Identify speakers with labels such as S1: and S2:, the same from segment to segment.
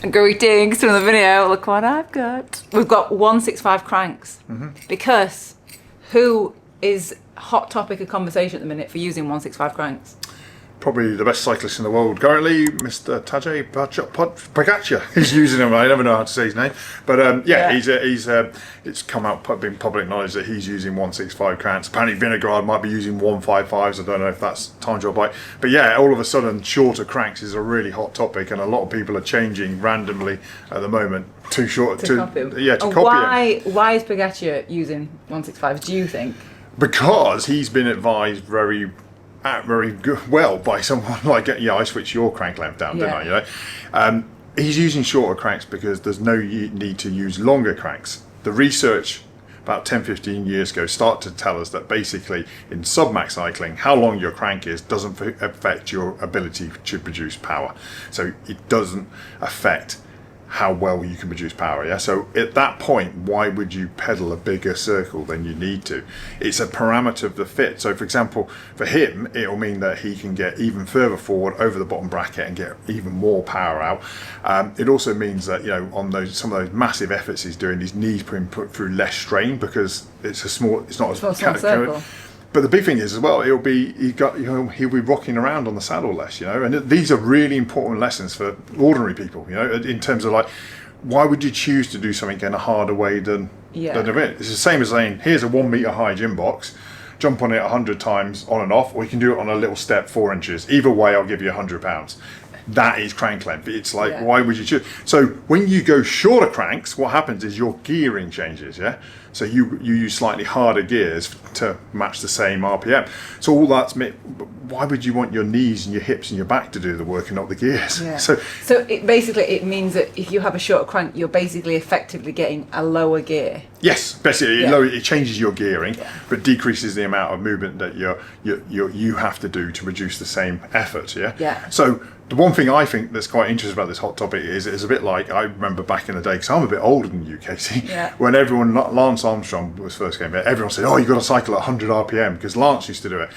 S1: Greetings from the video. Look what I've got. We've got 165 cranks because who is hot topic of conversation at the minute for using 165 cranks?
S2: Probably the best cyclist in the world currently, Mr. Tadej Počacar. He's using him. I never know how to say his name, but he's it's come out, been public knowledge that he's using 165 cranks. Apparently, Vinograd might be using 155s. I don't know if that's time trial bike, but yeah, all of a sudden, shorter cranks is a really hot topic, and a lot of people are changing randomly at the moment to copy him.
S1: Why is Počacar using 165? Do you think?
S2: Because he's been advised very good, well by someone like, I switch your crank length down, didn't I? He's using shorter cranks because there's no need to use longer cranks. The research about 10-15 years ago started to tell us that basically in sub-max cycling, how long your crank is doesn't affect your ability to produce power. So it doesn't affect how well you can produce power. So at that point, why would you pedal a bigger circle than you need to? It's a parameter of the fit. So for example, for him, it'll mean that he can get even further forward over the bottom bracket and get even more power out. It also means that on some of those massive efforts he's doing, his knees put through less strain because it's not as
S1: circle.
S2: But the big thing is as well, he'll be rocking around on the saddle less, and these are really important lessons for ordinary people, in terms of like, why would you choose to do something in a harder way than a bit? It's the same as saying, here's a 1 meter high gym box, jump on it 100 times on and off, or you can do it on a little step 4 inches. Either way, I'll give you £100. That is crank length. It's like, why would you choose? So when you go shorter cranks, what happens is your gearing changes, So you use slightly harder gears to match the same RPM. So all that's why would you want your knees and your hips and your back to do the work and not the gears?
S1: Yeah. So it means that if you have a shorter crank, you're basically effectively getting a lower gear.
S2: Yes, basically it changes your gearing, but decreases the amount of movement that you have to do to produce the same effort. So the one thing I think that's quite interesting about this hot topic is a bit like, I remember back in the day, because I'm a bit older than you, Casey, when Lance Armstrong was first came here, everyone said, you've got to cycle at 100 RPM, because Lance used to do it.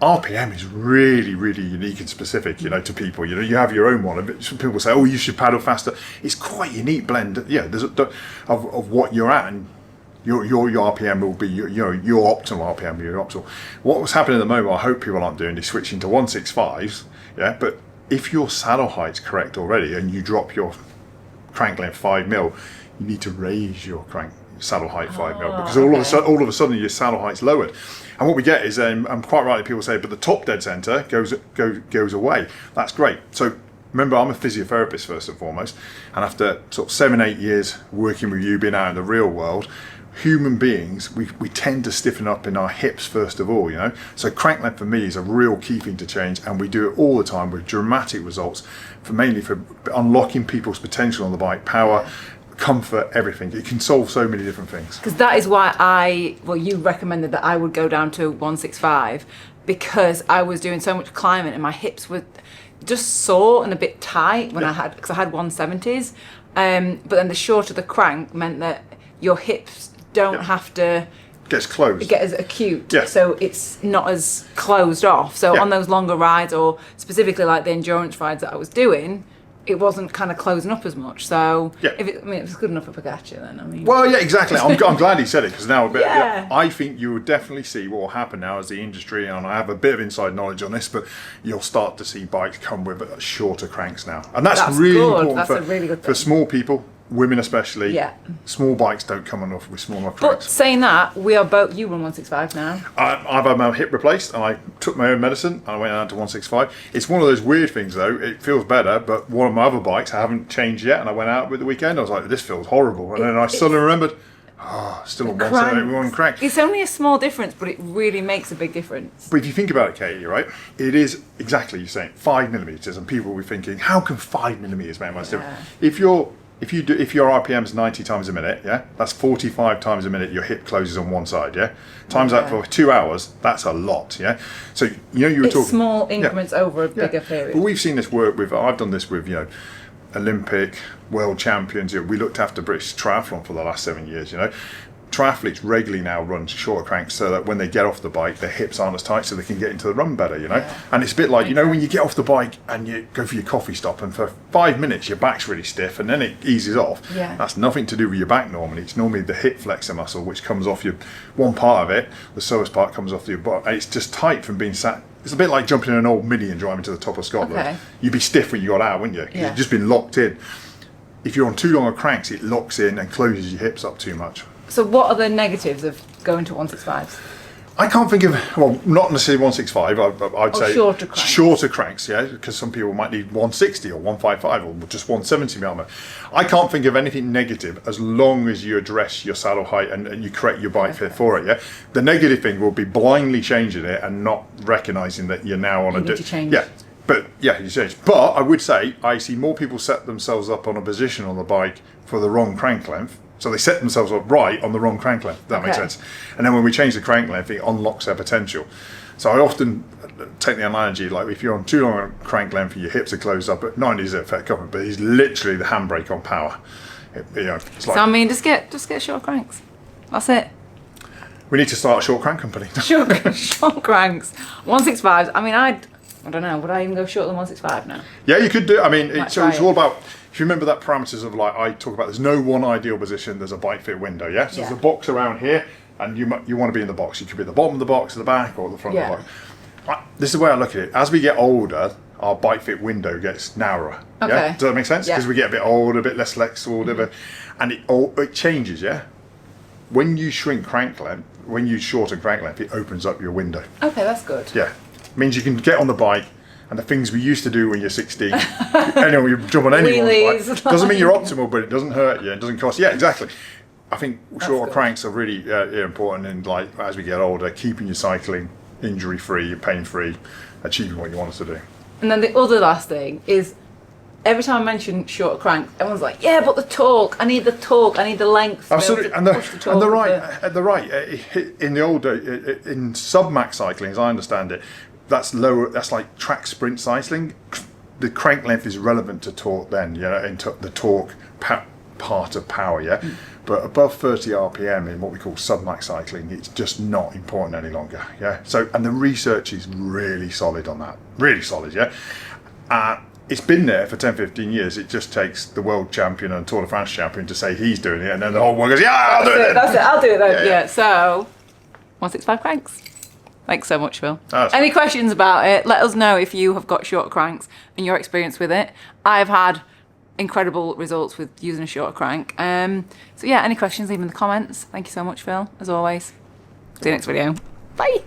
S2: RPM is really, really unique and specific, to people. You have your own one. Some people say, you should paddle faster. It's quite a unique blend, there's of what you're at, and your RPM will be your optimal RPM, your optimal. What was happening at the moment, I hope people aren't doing, is switching to 165s, but if your saddle height's correct already and you drop your crank length 5 mil, you need to raise your saddle height 5 mil, because all of a sudden your saddle height's lowered. And what we get is, I'm quite right, people say, but the top dead center goes away. That's great. So remember, I'm a physiotherapist first and foremost, and after sort of 7-8 years working with you, being out in the real world, human beings, we tend to stiffen up in our hips first of all, So crank length for me is a real key thing to change, and we do it all the time with dramatic results, mainly for unlocking people's potential on the bike, power, comfort, everything. It can solve so many different things.
S1: Because that is why you recommended that I would go down to 165, because I was doing so much climbing and my hips were just sore and a bit tight because I had 170s, but then the shorter the crank meant that your hips don't have to
S2: get
S1: as acute, so it's not as closed off. So on those longer rides, or specifically like the endurance rides that I was doing, it wasn't kind of closing up as much. So if it's good enough for Počacar, then
S2: exactly. I'm glad he said it, because now I think you will definitely see what will happen now as the industry, and I have a bit of inside knowledge on this, but you'll start to see bikes come with shorter cranks now, and that's really important.
S1: That's a really good thing
S2: for small people. Women especially, small bikes don't come enough with small enough cranks.
S1: But saying that, you run 165 now.
S2: I've had my hip replaced, and I took my own medicine, and I went down to 165. It's one of those weird things though, it feels better, but one of my other bikes I haven't changed yet, and I went out with the weekend, I was like, this feels horrible, and then I suddenly remembered, still a 171 crank.
S1: It's only a small difference, but it really makes a big difference.
S2: But if you think about it, Katie, right, it is exactly, you're saying 5 millimeters, and people will be thinking, how can 5 millimeters make much difference? If your RPM is 90 times a minute, that's 45 times a minute your hip closes on one side, times that for 2 hours, that's a lot, So you were talking
S1: small increments over a bigger period.
S2: But we've seen this work with. I've done this with Olympic, world champions. We looked after British triathlon for the last 7 years. triathletes regularly now run shorter cranks so that when they get off the bike, their hips aren't as tight, so they can get into the run better, you know.
S1: Yeah.
S2: And it's a bit like, you know, when you get off the bike and you go for your coffee stop, and for 5 minutes your back's really stiff, and then it eases off.
S1: Yeah.
S2: That's nothing to do with your back normally. It's normally the hip flexor muscle, which comes off your one part of it. The psoas part comes off your butt, and it's just tight from being sat. It's a bit like jumping in an old Mini and driving to the top of Scotland.
S1: Okay.
S2: You'd be stiff when you got out, wouldn't you? 'Cause you've just been locked in. If you're on too long of cranks, it locks in and closes your hips up too much.
S1: So what are the negatives of going to 165s?
S2: I can't think of, well, not necessarily 165. I'd say
S1: shorter cranks.
S2: Shorter cranks, yeah, because some people might need 160 or 155 or just 170 millimeter. I can't think of anything negative as long as you address your saddle height and you correct your bike fit for it. Yeah, the negative thing will be blindly changing it and not recognizing that you're now on
S1: You need to change.
S2: Yeah. But yeah, you change. But I would say I see more people set themselves up on a position on the bike for the wrong crank length. So they set themselves up right on the wrong crank length. That makes sense. And then when we change the crank length, it unlocks their potential. So I often take the analogy, like if you're on too long a crank length and your hips are closed up, but not only is it affect comfort, but it's literally the handbrake on power. You know, it's like,
S1: So I mean, just get short cranks. That's it.
S2: we need to start a short crank company.
S1: Short cranks. 165s. I mean, I don't know. Would I even go shorter than 165 now?
S2: Yeah, you could do. I mean,
S1: Might
S2: so
S1: try
S2: it's
S1: it.
S2: all about. If you remember that parameters of, like I talk about, there's no one ideal position. There's a bike fit window. Yeah. So there's a box around here, and you want to be in the box. You could be at the bottom of the box, at the back, or at the front of the box. This is the way I look at it. As we get older, our bike fit window gets narrower.
S1: Okay.
S2: Yeah? Does that make sense?
S1: Yeah.
S2: Because we get a bit older, a bit less flexible, whatever, and it changes. Yeah. When you shrink crank length, when you shorten crank length, it opens up your window.
S1: Okay, that's good.
S2: Yeah. It means you can get on the bike. And the things we used to do when you're 16, anyway, you jump on anyone's
S1: Wheelies.
S2: bike. Doesn't mean you're optimal, but it doesn't hurt you. It doesn't cost. Yeah, exactly. I think shorter
S1: good.
S2: cranks are really important in, like, as we get older, keeping your cycling injury-free, pain-free, achieving what you want us to do.
S1: And then the other last thing is, every time I mention shorter cranks, everyone's like, "Yeah, but the torque. I need the torque. I need the length." to be able
S2: Absolutely,
S1: to
S2: and
S1: push the torque with
S2: they're right. In the old in sub-max cycling, as I understand it, that's lower. That's like track sprint cycling. The crank length is relevant to torque then, you know, into the torque part of power, yeah. But above 30 RPM in what we call sub-max cycling, it's just not important any longer, yeah. So, and the research is really solid on that, really solid, yeah. It's been there for 10, 15 years. It just takes the world champion and Tour de France champion to say he's doing it, and then the whole world goes, "Yeah, I'll do it."
S1: That's it. I'll do it then.
S2: Yeah.
S1: Yeah. So, 165 cranks. Thanks so much, Phil.
S2: That's
S1: Any questions about it? Let us know if you have got short cranks and your experience with it. I've had incredible results with using a short crank. So yeah, any questions, leave them in the comments. Thank you so much, Phil, as always. See you next video. Bye.